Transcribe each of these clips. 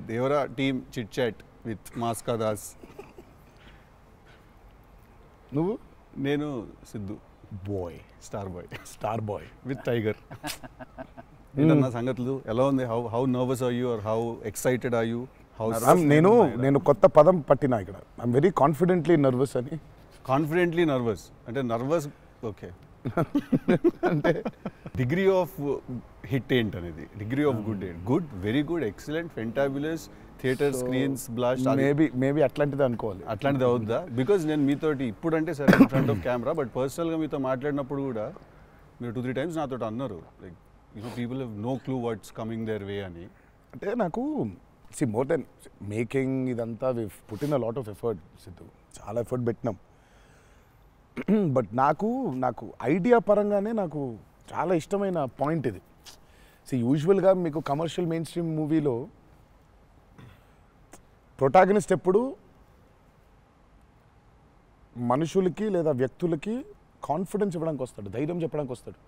Devara team chit chat with Mass Ka Das. నువ్వు? నేను Siddhu boy, star boy with tiger. ఏంటన్నా సంగతులు ఎలా ఉంది? How nervous are you are how excited are you? నేను కొత్త పదం పట్టినా ఇక్కడ. ఐఎమ్ వెరీ కాన్ఫిడెంట్లీ నర్వస్ అని. కాన్ఫిడెంట్లీ నర్వస్ అంటే నర్వస్ ఓకే. అంటే డిగ్రీ ఆఫ్ హిట్ ఏంటనేది, డిగ్రీ ఆఫ్ గుడ్ ఏంటి? Good, very good, excellent, fantabulous, theatre screens blast, maybe అట్లాంటిది అనుకోవాలి. అట్లాంటిది అవుద్దా? బికాజ్ నేను మీతోటి ఇప్పుడు అంటే సరే in front of camera, but పర్సనల్గా మీతో మాట్లాడినప్పుడు కూడా మీరు 2-3 times నాతో అన్నారు like people have no clue what's coming their way అని. అంటే నాకు మోర్ దెన్ మేకింగ్ ఇదంతా we put in a lot of effort Siddhu, చాలా ఎఫర్ట్ పెట్టినాం. బట్ నాకు ఐడియా పరంగానే నాకు చాలా ఇష్టమైన పాయింట్ ఇది. యూజువల్గా మీకు కమర్షియల్ మెయిన్ స్ట్రీమ్ మూవీలో ప్రొటాగనిస్ట్ ఎప్పుడు మనుషులకి లేదా వ్యక్తులకి కాన్ఫిడెన్స్ ఇవ్వడానికి వస్తాడు, ధైర్యం చెప్పడానికి వస్తాడు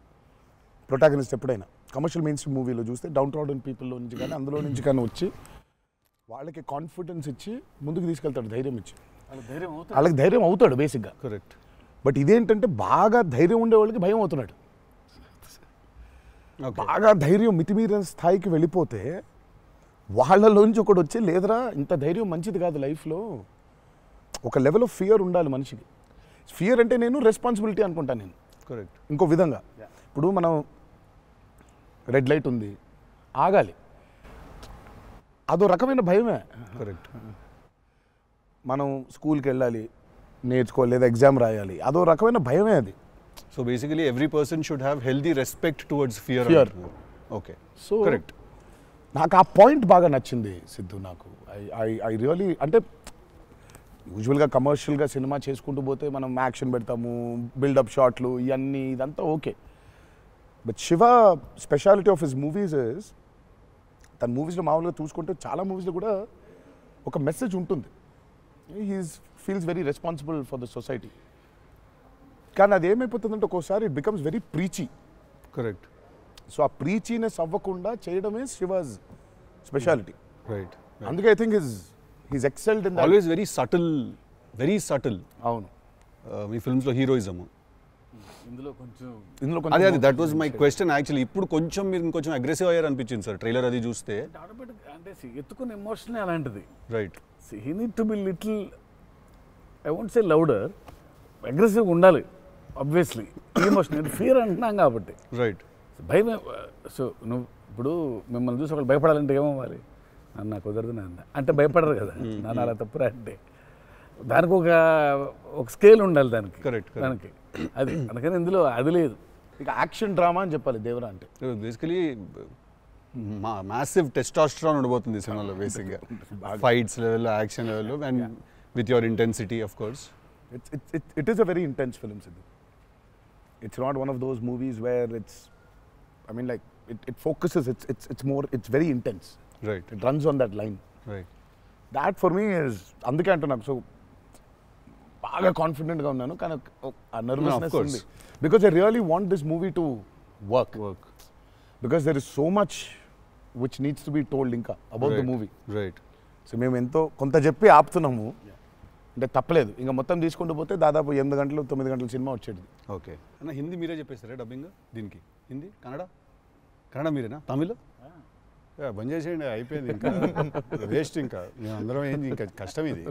ప్రొటాగనిస్ట్ ఎప్పుడైనా. కమర్షియల్ మెయిన్ స్ట్రీమ్ మూవీలో చూస్తే డౌన్ ట్రాడన్ పీపుల్లో నుంచి కానీ అందులో నుంచి కానీ వచ్చి వాళ్ళకి కాన్ఫిడెన్స్ ఇచ్చి ముందుకు తీసుకెళ్తాడు, ధైర్యం ఇచ్చి. వాళ్ళకి ధైర్యం అవుతాడు బేసిక్గా. కరెక్ట్. బట్ ఇదేంటంటే బాగా ధైర్యం ఉండే వాళ్ళకి భయం అవుతున్నాడు. బాగా ధైర్యం మితిమీరిన స్థాయికి వెళ్ళిపోతే వాళ్ళలోంచి ఒకటి వచ్చి లేదరా ఇంత ధైర్యం మంచిది కాదు లైఫ్లో, ఒక లెవెల్ ఆఫ్ ఫియర్ ఉండాలి మనిషికి. ఫియర్ అంటే నేను రెస్పాన్సిబిలిటీ అనుకుంటాను నేను. కరెక్ట్. ఇంకో విధంగా ఇప్పుడు మనం రెడ్ లైట్ ఉంది, ఆగాలి, అదో రకమైన భయమే. కరెక్ట్. మనం స్కూల్కి వెళ్ళాలి, నేర్చుకోవాలి, లేదా ఎగ్జామ్ రాయాలి, అదో రకమైన భయమే అది. So basically every person should have healthy respect towards fear. Okay. So correct. నాకు ఆ పాయింట్ బాగా నచ్చింది సిద్ధు. నాకు ఐ రియలీ అంటే యూజువల్గా కమర్షియల్గా సినిమా చేసుకుంటూ పోతే మనం యాక్షన్ పెడతాము, బిల్డప్ షాట్లు, ఇవన్నీ ఇదంతా okay. But Shiva speciality of his movies is, తన మూవీస్లో మామూలుగా చూసుకుంటే చాలా మూవీస్లో కూడా ఒక మెసేజ్ ఉంటుంది. He's feels very responsible for the society. కానీ అది ఏమైపోతుందంటే ఒక్కోసారి it becomes very preachy. Correct. So ఆ ప్రీచీనెస్ అవ్వకుండా చేయడమే శివాజ్ స్పెషాలిటీ. రైట్. అందుకే I think he's excelled in always very subtle. అవును. మీ ఫిల్మ్స్లో హీరోయిజం ఇందులో కొంచెం అదే that was my question actually. ఇప్పుడు కొంచెం మీరు ఇంకొంచెం అగ్రెసివ్ అయ్యారు అనిపించింది సార్ ట్రైలర్ అది చూస్తే. అంటే ఎత్తుకున్న ఎమోషన్ అలాంటిది. Right. He need to be little, I won't say louder, అగ్రెసివ్గా ఉండాలి ఆబ్వియస్లీ. ఎమోషన్ ఫియర్ అంటున్నాం కాబట్టి. రైట్. భయం. సో నువ్వు ఇప్పుడు మిమ్మల్ని చూసి ఒకళ్ళు భయపడాలంటే ఏమవ్వాలి? నాకు కుదరదు నాన్న అంటే భయపడరు కదా. నాన్న అలా తప్పురా అంటే దానికి ఒక స్కేల్ ఉండాలి దానికి. కరెక్ట్. దానికి అది అందుకని ఇందులో అది లేదు. ఇక యాక్షన్ డ్రామా అని చెప్పాలి దేవరా అంటే. బేసికలీ మ్యాసివ్ టెస్టాస్టెరాన్ ఉండబోతుంది సినిమాలో బేసిక్గా, ఫైట్స్ లెవెల్లో, యాక్షన్ లెవెల్లో, and with your intensity of course. It is a very intense film, Sidhu. It's not one of those movies where it's, I mean, like it focuses. It's very intense. Right. It runs on that line. Right. That for me is అందుకే అంటున్నాను. So బాగా కాన్ఫిడెంట్గా ఉన్నాను, కానీ ఆ nervousness ఉంది. Because I really want this movie to work. Because there is so much which needs to be told ఇంకా about the movie. Right. So మేము ఎంతో కొంత చెప్పి ఆపుతున్నాము అంటే తప్పలేదు. ఇంకా మొత్తం తీసుకుంటూ పోతే దాదాపు 8 గంటలు 9 గంటల సినిమా వచ్చేది. ఓకే అన్న, హిందీ మీరే చెప్పేస్తారా డబ్బింగ్ దీనికి? హిందీ, కన్నడ మీరేనా? తమిళ్ బంద్ చేసేయండి, అయిపోయింది ఇంకా వేస్ట్. ఇంకా మేము అందరం ఏంది, ఇంకా కష్టం ఇది.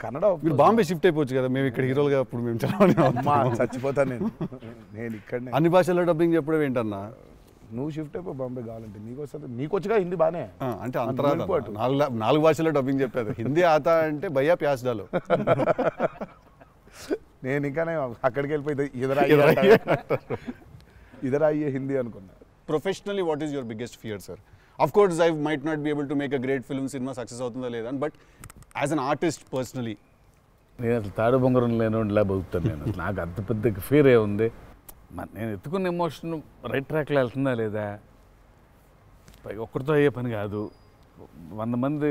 కన్నడ మీరు బాంబే షిఫ్ట్ అయిపోవచ్చు కదా, మేము ఇక్కడ హీరోలుగా అప్పుడు మేము చచ్చిపోతాను నేను ఇక్కడనే. అన్ని భాషల్లో డబ్బింగ్ చెప్పడం ఏంటన్నా? నువ్వు షిఫ్ట్ అయిపో బాంబే కావాలంటే, నీకు వస్తుంది, నీకు వచ్చుగా హిందీ బాగానే. అంటే అంతరా 4 భాషల్లో డబ్బింగ్ చెప్పారు. హిందీ ఆతా అంటే భయ్యా ప్యాస్ డాలో. నేను ఇంకానే అక్కడికి వెళ్ళిపోయి ఇదరా అయ్యే హిందీ అనుకున్నా. Professionally what is your biggest fear sir? Of course I might not be able to make a great film, cinema success అవుతుందా లేదా, but as an artist personally నేను అసలు తాడు బొంగరం లేనిలా బతుకుతాను నేను. నాకు అంత పెద్ద ఫియర్ ఏముంది? నేను ఎత్తుకున్న ఎమోషన్ రైట్ ట్రాక్లో వెళ్తుందా లేదా? ఒక్కరితో అయ్యే పని కాదు, 100 మంది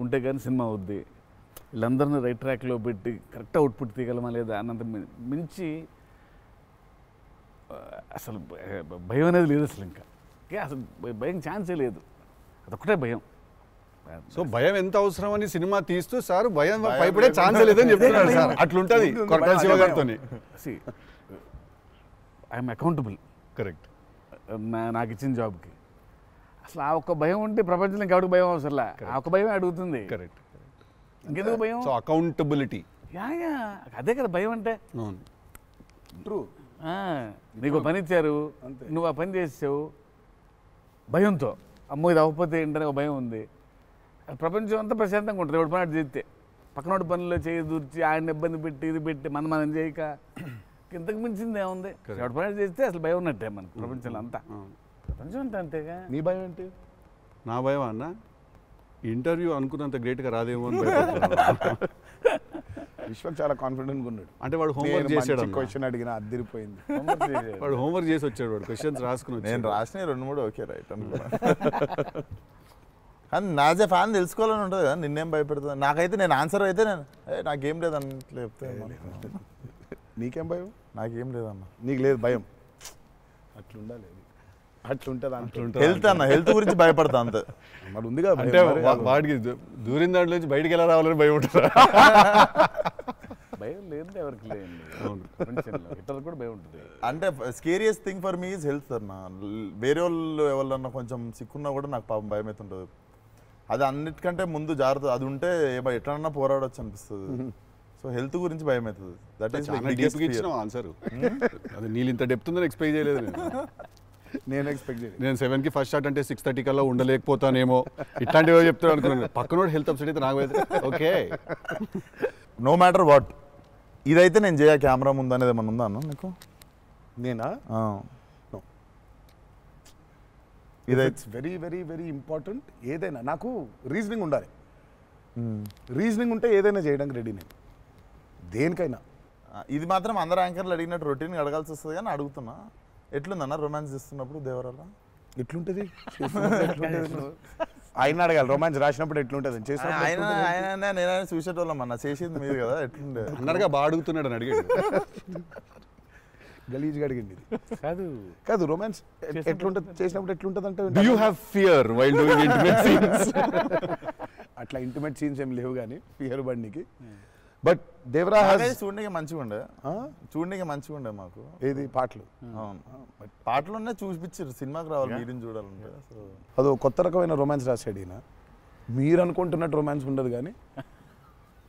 ఉంటే కానీ సినిమా అవుద్ది. వీళ్ళందరినీ రైట్ ట్రాక్లో పెట్టి కరెక్ట్ అవుట్పుట్ తీయగలమా లేదా అన్నంత మించి అసలు భయం అనేది లేదు అసలు. ఇంకా అసలు భయం ఛాన్సే లేదు. అదొక్కటే భయం. సో భయం ఎంత అవసరం అని సినిమా తీస్తూ సార్ భయం భయపడే ఛాన్స్ లేదని చెప్తున్నాడు సార్. అట్లుంటది కొరటాల శివ గారితో. I'm accountable. కరెక్ట్. నాకు ఇచ్చిన జాబ్కి అసలు ఆ ఒక్క భయం ఉంటే ప్రపంచంలో ఇంకెవరికి భయం అవసరంలా. ఆ ఒక్క భయం అడుగుతుంది. కరెక్ట్. ఇంకెందుకు భయం? So accountability. యా అదే కదా భయం అంటే. ట్రూ. నీకు పని ఇచ్చారు, నువ్వు ఆ పని చేసావు భయంతో, అమ్మో ఇది అవ్వకపోతే ఏంటనే ఒక భయం ఉంది. ప్రపంచం అంతా ప్రశాంతంగా ఉంటుంది ఎవరి పని చేస్తే. పక్కనోటి పనుల్లో చేయి దూర్చి ఆయన ఇబ్బంది పెట్టి ఇది పెట్టి మనం చేయక ఇంతకు మించింది ఏముంది? ఎవరి పని చేస్తే అసలు భయం ఉన్నట్టే మనకు ప్రపంచంలో అంతా. ప్రపంచం అంతా అంతేగా. నీ భయం ఏంటి? నా భయం అన్న ఇంటర్వ్యూ అనుకున్నంత గ్రేట్గా రాదేమో అని భయపడుతున్నాను. విశ్వక్ చాలా కాన్ఫిడెంట్గా ఉన్నాడు. అంటే వాడు హోంవర్క్ చేసాడు. క్వశ్చన్ అడిగిన అదిరిపోయింది. వాడు హోంవర్క్ చేసి వచ్చాడు. వాడు క్వశ్చన్స్ రాసుకుని వచ్చాడు. నేను రాసిన 2-3 ఓకే రైట్ అనుకున్నా. కానీ నాజ్ ఏ ఫ్యాన్ తెలుసుకోవాలని ఉంటుంది కదా, నిన్నేం భయపెడుతుంది. నాకైతే నేను ఆన్సర్ అయితే నాకేం లేదన్న చెప్తే. నీకేం భయం? నాకేం లేదన్న. నీకు లేదు భయం? అట్లుండాలి. అట్లుంటుంది. హెల్త్ అన్న, హెల్త్ గురించి భయపడతా అంతే. మరి ఉంది కదా. అంటే వాడికి దూరిన దాంట్లో నుంచి బయటికి ఎలా రావాలని భయం ఉంటుంది. భయం లేదు ఎవరికి లేదు. ప్రపంచంలో ఇతరులకు కూడా భయం ఉంటుంది. అంటే scariest thing for me is health అన్న. వేరే వాళ్ళు ఎవరన్నా కొంచెం సిక్కున్నా కూడా నాకు పాపం భయం అవుతుంటుంది. అది అన్నిటికంటే ముందు జాగ్రత్త. అది ఉంటే ఎట్లన్నా పోరాడొచ్చు అనిపిస్తుంది. సో హెల్త్ గురించి భయం అవుతుంది. That is answer. అది నీళ్ళు ఇంత డెప్త్ ఉందని ఎక్స్పెక్ట్ చేయలేదు నేను ఎక్స్పెక్ట్ చేయలేదు. నేను 7కి ఫస్ట్ షాట్ అంటే 6:30 కల్లా ఉండలేకపోతానేమో ఇట్లాంటివి చెప్తాను అనుకున్నాను. పక్కనోడు హెల్త్ అప్సెట్ అయితే నాకు ఓకే. నో మ్యాటర్ వాట్ ఇదైతే నేను చేయ కెమెరా ముందు అనేది ఏమన్నా ఉందా అన్న నీకు? నేనా? ఇదైతే వెరీ వెరీ వెరీ ఇంపార్టెంట్. ఏదైనా నాకు రీజనింగ్ ఉండాలి. రీజనింగ్ ఉంటే ఏదైనా చేయడానికి రెడీ నేను, దేనికైనా. ఇది మాత్రం అందరు యాంకర్లు అడిగినట్టు రొటీన్ అడగాల్సి వస్తుంది. కానీ అడుగుతున్నా, ఎట్లుందన్న రొమాన్స్ చేస్తున్నప్పుడు దేవరాల? ఎట్లుంటుంది ఆయన అడగాలి. రొమాన్స్ రాసినప్పుడు ఎట్లుంటుంది ఆయన నేనైనా చూసేటోళ్ళం అన్న. చేసింది మీరు కదా, ఎట్లుండే అన్నట్టుగా బాగా అడుగుతున్నాడు అని అడిగాడు. గలీజ్గా అడిగింది. కాదు కాదు రొమాన్స్ ఎట్లుంటుంది చేసినప్పుడు ఎట్లుంటుంది అంటే, Do you have fear while doing intimate scenes? అట్లా ఇంటిమేట్ సీన్స్ ఏం లేవు కానీ ఫియర్ బండికి. బట్ దేవరా చూడడానికి మంచిగా ఉండే, చూడడానికి మంచిగా ఉండే మాకు. ఏది పాటలు? అవును, పాటలున్నా చూపించారు. సినిమాకి రావాలి మీరిని చూడాలంటే. సో అదో కొత్త రకమైన రొమాన్స్ రాశాడు ఈయన. మీరు అనుకుంటున్నట్టు రొమాన్స్ ఉండదు కానీ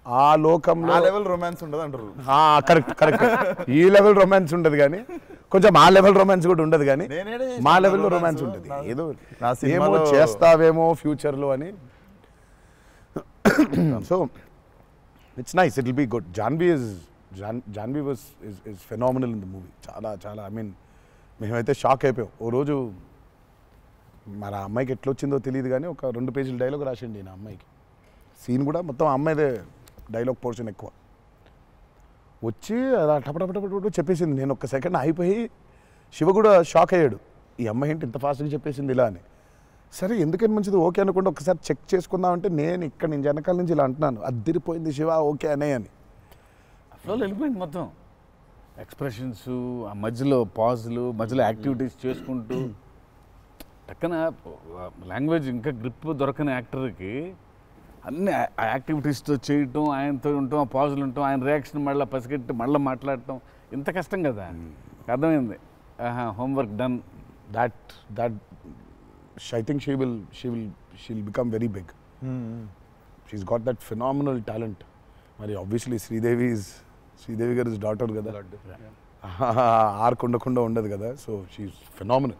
ఆ లోకంలో ఆ లెవెల్ రొమాన్స్ ఉండదు అంటారు. Correct correct. ఈ లెవెల్ రొమాన్స్ ఉండదు కానీ కొంచెం ఆ లెవెల్ రొమాన్స్ కూడా ఉండదు కానీ మా లెవెల్లో రొమాన్స్ ఉంటుంది. ఏదో ఏమో చేస్తావేమో ఫ్యూచర్లో అని. So it's nice, it will be good. Janhvi is phenomenal in the movie. చాలా చాలా ఐ మీన్ మేమైతే షాక్ అయిపోయాం. ఓ రోజు మరి ఆ అమ్మాయికి ఎట్లా వచ్చిందో తెలియదు కానీ ఒక 2 పేజీల డైలాగ్ రాసిండి నా అమ్మాయికి. సీన్ కూడా మొత్తం అమ్మాయిదే డైలాగ్ పోర్షన్ ఎక్కువ. వచ్చి అలా టపటపటపట చెప్పేసింది. నేను ఒక్క సెకండ్ అయిపోయి శివ కూడా షాక్ అయ్యాడు. ఈ అమ్మాయి ఏంటి ఇంత ఫాస్ట్గా చెప్పేసింది ఇలా అని. సరే ఎందుకని మంచిది ఓకే అనుకుంటే ఒకసారి చెక్ చేసుకుందామంటే నేను వెనకాల నుంచి ఇలా అంటున్నాను, అద్దిరిపోయింది శివ ఓకే అనే అని. ఫ్లోలో వెళ్ళిపోయింది మొత్తం. ఎక్స్ప్రెషన్స్, ఆ మధ్యలో పాజులు, మధ్యలో యాక్టివిటీస్ చేసుకుంటూ టక్కన లాంగ్వేజ్ ఇంకా గ్రిప్ దొరకని యాక్టర్కి అన్ని ఆ యాక్టివిటీస్తో చేయటం, ఆయనతో ఉండటం, ఆ పాజులు ఉండటం, ఆయన రియాక్షన్ మళ్ళీ పసిగట్టి మళ్ళీ మాట్లాడటం ఇంత కష్టం కదా. అర్థమైంది. Homework done. That I think she'll become very big. She's got that phenomenal talent. మరి obviously శ్రీదేవి గారి డాటర్ కదా, ఆర్క్ ఉండకుండా ఉండదు కదా. So she's phenomenal.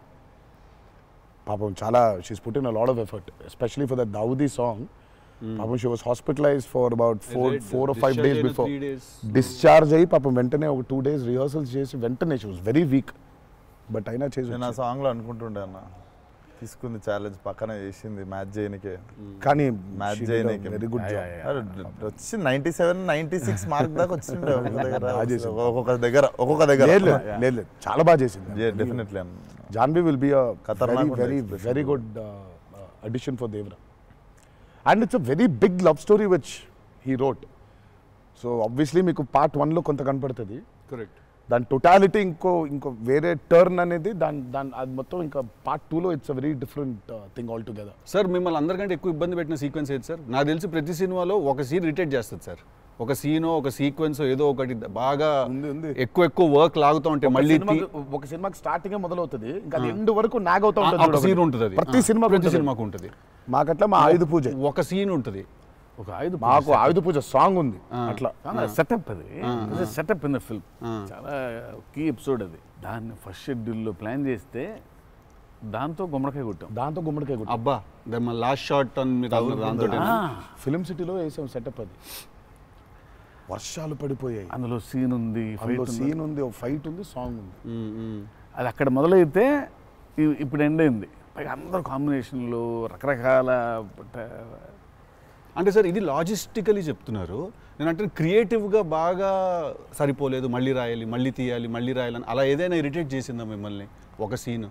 పాపం చాలా she's put in a lot of effort, especially for that Daavudi song. పాపం she was hospitalised for about 4 or 5 days before. Discharge అయ్యి పాపం వెంటనే ఒక 2 days రిహర్సల్స్ చేసి వెంటనే she was very weak. But అయినా చేసి నేను ఆ సాంగ్లో అనుకుంటుండే అన్న, తీసుకుంది ఛాలెంజ్ పక్కన చేసింది మ్యాచ్ చేయనికే. కానీ మ్యాచ్ చేయనికే వెరీ గుడ్ జాబ్. వచ్చి 97, 96 మార్క్ దాకా వచ్చిండే ఒక్కొక్క దగ్గర. లేదు చాలా బాగా చేసింది. Definitely Janhvi will be very good addition for Devara. And it's a very big love story which he wrote. So obviously మీకు పార్ట్ 1లో కొంత కనపడుతుంది. కరెక్ట్. దాని టోటాలిటీ ఇంకో వేరే టర్న్ అనేది దాని అది మొత్తం ఇంకా పార్ట్ 2లో it's a very different thing all together. Sir మిమ్మల్ని అందరికంటే ఎక్కువ ఇబ్బంది పెట్టిన సీక్వెన్స్ ఏది సార్? నాకు తెలిసి ప్రతి సినిమాలో ఒక సీన్ రిటేట్ చేస్తుంది సార్. ఒక సీనో ఒక సీక్వెన్స్ ఏదో ఒకటి బాగా ఎక్కువ వర్క్ లాగుతూ ఉంటే మళ్ళీ ఒక సినిమాకి స్టార్టింగ్ మొదలవుతుంది ఇంకా ఎండ్ వరకు నాగవుతూ ఉంటుంది. సీన్ ఉంటుంది, ప్రతి సినిమాకు ఉంటుంది. మాకట్లా మా ఆయుధ పూజ ఒక సీన్ ఉంటుంది, ఒక ఆయుధ మాకు ఆయుధ పూజ సాంగ్ ఉంది. అట్లా సెటప్ అది సెటప్ ఇన్ ద ఫిల్మ్ చాలా కీ ఎపిసోడ్ అది. దాన్ని ఫస్ట్ షెడ్యూల్లో ప్లాన్ చేస్తే దాంతో గుమ్మడికాయ కొట్టాం. అబ్బా లాస్ట్ షాట్ దాంతో ఫిలిం సిటీలో వేసాం సెటప్. అది వర్షాలు పడిపోయాయి, అందులో సీన్ ఉంది, ఫైట్ ఉంది, సాంగ్ ఉంది. అది అక్కడ మొదలైతే ఇప్పుడు ఎండ్ అయింది. పైగా అందరూ కాంబినేషన్లు రకరకాల. అంటే సార్ ఇది లాజిస్టికలీ చెప్తున్నారు, నేను అంటే క్రియేటివ్గా బాగా సరిపోలేదు, మళ్ళీ రాయాలి, మళ్ళీ తీయాలి, మళ్ళీ రాయాలని అలా ఏదైనా ఇరిటేట్ చేసిందా మిమ్మల్ని? ఒక సీన్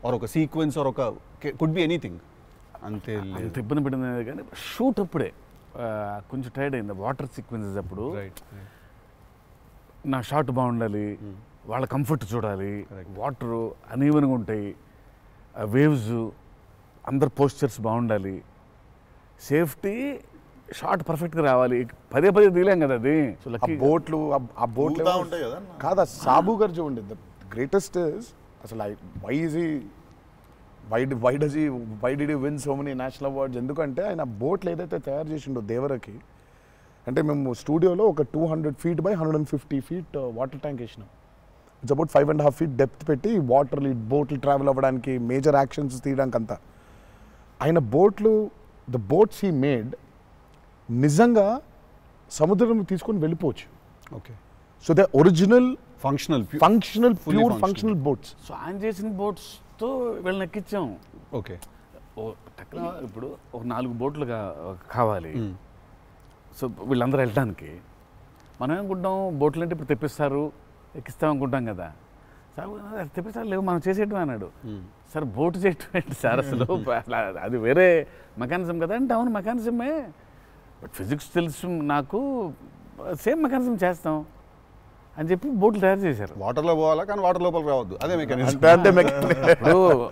ఆర్ ఒక సీక్వెన్స్ ఆర్ ఒక కుడ్ బి ఎనీథింగ్ అంతే అంత ఇబ్బంది పడింది. కానీ షూట్ అప్పుడే కొంచెం టైర్డ్ అయింది. వాటర్ సీక్వెన్సెస్ అప్పుడు నా షాట్ బాగుండాలి, వాళ్ళ కంఫర్ట్ చూడాలి, వాటరు అనీవెన్గా ఉంటాయి, వేవ్స్, అందరు పోస్చర్స్ బాగుండాలి, సేఫ్టీ షాట్ పర్ఫెక్ట్గా రావాలి. పదే తీలేం కదా అది. బోట్లు ఉంటాయి కదా కాదా? సాబు గారు చూడండి, ద గ్రేటెస్ట్ అసలు why did you win so many national awards? ఎందుకంటే ఆయన బోట్లు ఏదైతే తయారు చేసిండో దేవరకి, అంటే మేము స్టూడియోలో ఒక 200 feet by 150 feet water tank వేసినాం. ఇట్స్ అబౌట్ 5.5 feet డెప్త్ పెట్టి బోట్లు ట్రావెల్ అవ్వడానికి, మేజర్ యాక్షన్స్ తీయడానికి అంతా. ఆయన ద బోట్స్ హీ మేడ్ నిజంగా సముద్రం తీసుకొని వెళ్ళిపోవచ్చు. Okay, so they original functional pure functional boats. So ఆయన చేసిన బోట్స్తో వీళ్ళని ఎక్కించాం. ఓకే, ఇప్పుడు ఒక 4 బోట్లు కావాలి. సో వీళ్ళందరూ వెళ్ళడానికి మనం ఏమనుకుంటాం, బోట్లు అంటే ఇప్పుడు తెప్పిస్తారు, ఎక్కిస్తాం అనుకుంటాం కదా. సార్ తెప్పిస్తారు, లేవు మనం చేసేయటం అన్నాడు. సార్ బోటు చేయటం ఏంటి సార్ అసలు? అది వేరే మెకానిజం కదా అంటే, అవును మెకానిజమే, బట్ ఫిజిక్స్ తెలుసు నాకు, సేమ్ మెకానిజం చేస్తాం అని చెప్పి బోట్లు తయారు చేశారు. వాటర్లో పోవాలా కానీ వాటర్ లోపలికి రావద్దు, అదే మెకానిజం.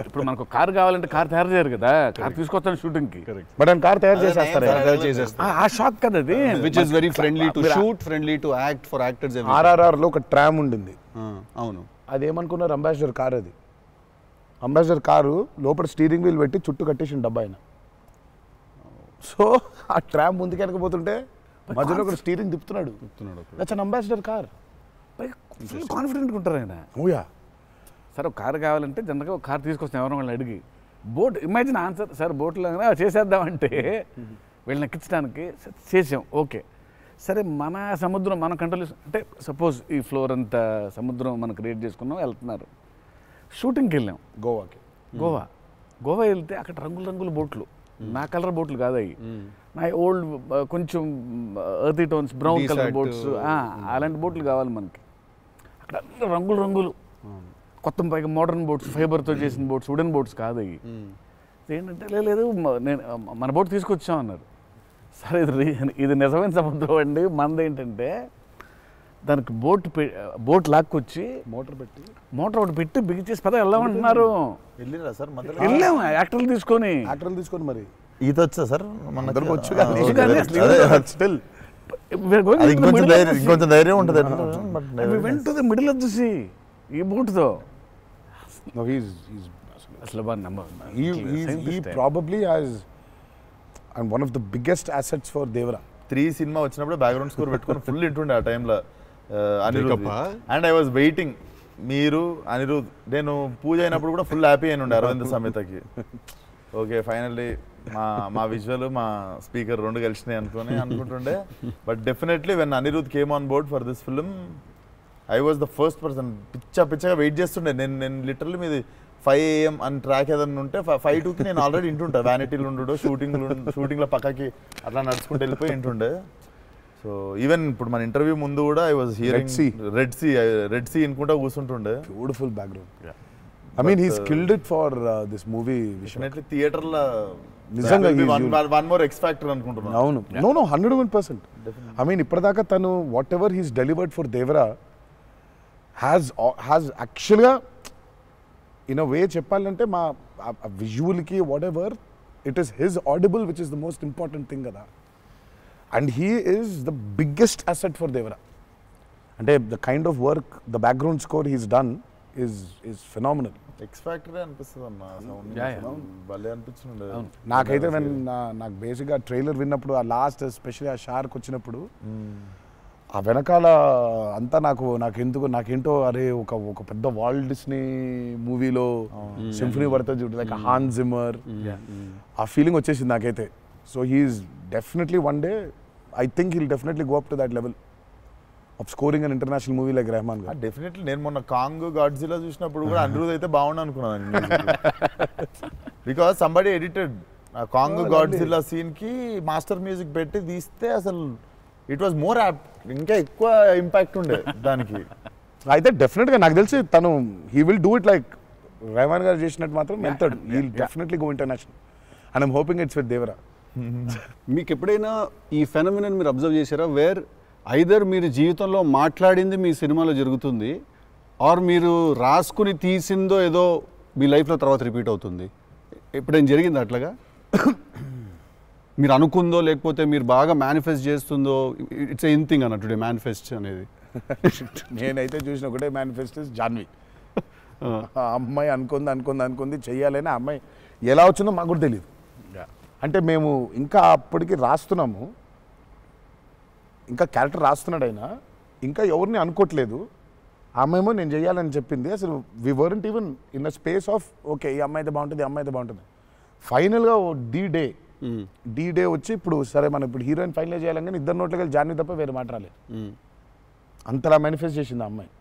ఇప్పుడు మనకు కార్ కావాలంటే కార్ తయారు చేయరు కదా, కార్ తీసుకొస్తాను షూటింగ్కి, బట్ ఆయన కార్ తయారు చేసేస్తారు. ఆ షాక్ కదా అది, which is very friendly to shoot, friendly to act for actors. RRRలో ఒక ట్రామ్ ఉండింది. అవును, అదేమనుకున్నారు, అంబాసిడర్ కార్. అది అంబాసిడర్ కారు లోపల స్టీరింగ్ వీల్ పెట్టి చుట్టూ కట్టేసిన డబ్బా ఆయన. సో ఆ ట్రామ్ ముందుకు వెనకపోతుంటే మధ్యలో ఒక స్టీరింగ్ తిప్పుతున్నాడు. That's an ambassador car. కాన్ఫిడెంట్గా ఉంటారు ఆయన. ఓయా, సార్ ఒక కారు కావాలంటే జనరల్గా ఒక కారు తీసుకొస్తాం ఎవరైనా వాళ్ళని అడిగి. బోట్ ఇమాజిన్ ఆన్సర్, సార్ బోట్లో చేసేద్దామంటే వీళ్ళని ఎక్కించడానికి చేసాం. ఓకే, సరే మన సముద్రం మన కంట్రోల్ అంటే సపోజ్ ఈ ఫ్లోర్ అంతా సముద్రం మనం క్రియేట్ చేసుకున్నాం, వెళ్తున్నారు. షూటింగ్కి వెళ్ళాం గోవా వెళ్తే అక్కడ రంగుల బోట్లు, నా కలర్ బోట్లు కాదు అవి, నా ఓల్డ్ కొంచెం ఎర్తీ టోన్స్ బ్రౌన్ కలర్ బోట్స్, అలాంటి బోట్లు కావాలి మనకి. అక్కడ రంగులు కొత్త పైగా మోడర్న్ బోట్స్, ఫైబర్తో చేసిన బోట్స్, వుడెన్ బోట్స్ కాదు అవి. ఏంటంటే లేదు నేను మన బోట్ తీసుకొచ్చాం అన్నారు. సరే ఇది నిజమైన సముద్రం అండి, మనది ఏంటంటే దానికి బోట్ లాక్కొచ్చి మోటార్ ఒకటి పెట్టి బిగించేసి పద వెళ్దామంటున్నారు. వెళ్ళిరా సార్? వెళ్ళాము యాక్టర్లు తీసుకొని మరి ఈత వచ్చా సార్? వచ్చు, ఇంకొంచెం ధైర్యం ఉంటుంది. వెంట మిడిల్ ఆఫ్ ది సీ ఈ బోట్తో అసలు probably has and one of the biggest assets for Devara. 3 cinema వచ్చినప్పుడు బ్యాక్గ్రౌండ్ స్కోర్ పెట్టుకొని ఫుల్ ఇంటుండే ఆ టైంలో Anirudh. And I was waiting, మీరు అనిరుద్ నేను పూజ అయినప్పుడు కూడా ఫుల్ హ్యాపీ అయిన ఉండే అరవింద్ సమేతకి. ఓకే ఫైనల్లీ మా విజువల్ మా స్పీకర్ 2 కలిసినాయి అనుకుంటుండే. But definitely when Anirudh came on board for this film I was the first person. పిచ్చగా వెయిట్ చేస్తుండే. నేను లిటరల్లీ మీది 5 AM అని ట్రాక్ ఏదన్నా ఉంటే 5:02కి నేను ఆల్రెడీ ఇంటుంటా. వ్యానిటీలు ఉండు, షూటింగ్లో పక్కకి అట్లా నడుచుకుంటూ వెళ్ళిపోయి ఇంటుండే. సో ఈవెన్ ఇప్పుడు మన ఇంటర్వ్యూ ముందు కూడా I was hearing Red Sea అనుకుంటా కూర్చుంటుండే. Beautiful background. I mean he's killed it for this movie. Definitely theater la నిజంగా one more X factor అనుకుంటున్నా. అవును, no 101%. I mean ఇప్పటిదాకా తను whatever he's delivered for Devara has యాక్చువల్గా in a way చెప్పాలంటే మా విజువల్కి whatever it is his audible which is the most important thing కదా. And he is the biggest asset for Devara. అంటే the kind of work the background score he's done is phenomenal. X factory అనిపిస్తుంది అన్న sound భలే అనిపించింది. నాకైతే నాకు బేసిక్గా trailer విన్నప్పుడు ఆ లాస్ట్ ఎస్పెషల్లీ ఆ షార్క్ వచ్చినప్పుడు ఆ వెనకాల అంతా నాకేంటో అరే ఒక పెద్ద వాల్ట్ డిస్నీ మూవీలో సింఫనీ పడుతుంది చూడు, లైక్ హాన్స్ జిమ్మర్, ఆ ఫీలింగ్ వచ్చేసింది నాకైతే. So he's definitely one day I think he'll definitely go up to that level of scoring an international movie like Rahman garu. డెఫినెట్లీ నేను మొన్న కాంగ్ గాడ్జిలా చూసినప్పుడు కూడా అనిరుద్ అయితే బాగుండు అనుకున్నాను. బికాస్ సంబడి ఎడిటెడ్ ఆ కాంగ్ గాడ్జిలా సీన్ కి మాస్టర్ మ్యూజిక్ పెట్టి తీస్తే అసలు ఇట్ వాజ్ మోర్ యాప్ట్, ఇంకా ఎక్కువ ఇంపాక్ట్ ఉండే దానికి. అయితే డెఫినెట్గా నాకు తెలిసి తను he will do it like Rahman garu చేసినట్టు మాత్రం వెళ్తాడు. He will definitely go international and I'm hoping it's with Devara. మీకు ఎప్పుడైనా ఈ ఫెనమినన్ మీరు అబ్జర్వ్ చేశారా, వేర్ ఐదర్ మీరు జీవితంలో మాట్లాడింది మీ సినిమాలో జరుగుతుంది, ఆర్ మీరు రాసుకుని తీసిందో ఏదో మీ లైఫ్లో తర్వాత రిపీట్ అవుతుంది? ఎప్పుడైనా జరిగింది అట్లాగా? మీరు అనుకుందో లేకపోతే మీరు బాగా మేనిఫెస్ట్ చేస్తుందో? ఇట్స్ ఎ థింగ్ అన్న టుడే మేనిఫెస్ట్ అనేది. నేనైతే చూసిన ఒకటే మేనిఫెస్టో జాన్వి. ఆ అమ్మాయి అనుకుంది చెయ్యాలని. ఆ అమ్మాయి ఎలా వచ్చిందో మాకు కూడా తెలియదు. అంటే మేము ఇంకా అప్పటికి రాస్తున్నాము, ఇంకా క్యారెక్టర్ రాస్తున్నాడు అయినా ఇంకా ఎవరిని అనుకోవట్లేదు. ఆ అమ్మాయేమో నేను చెయ్యాలని చెప్పింది. అసలు we weren't even in the space of okay ఈ అమ్మాయి అయితే బాగుంటుంది, ఈ అమ్మాయి అయితే బాగుంటుంది. ఫైనల్గా డి డే వచ్చి ఇప్పుడు సరే మనం ఇప్పుడు హీరోయిన్ ఫైనల్ చేయాలని ఇద్దరు నోట్లకి వెళ్ళి జాన్వి తప్ప వేరే మాట రాలేదు. అంతలా మేనిఫెస్ట్ చేసింది ఆ అమ్మాయి.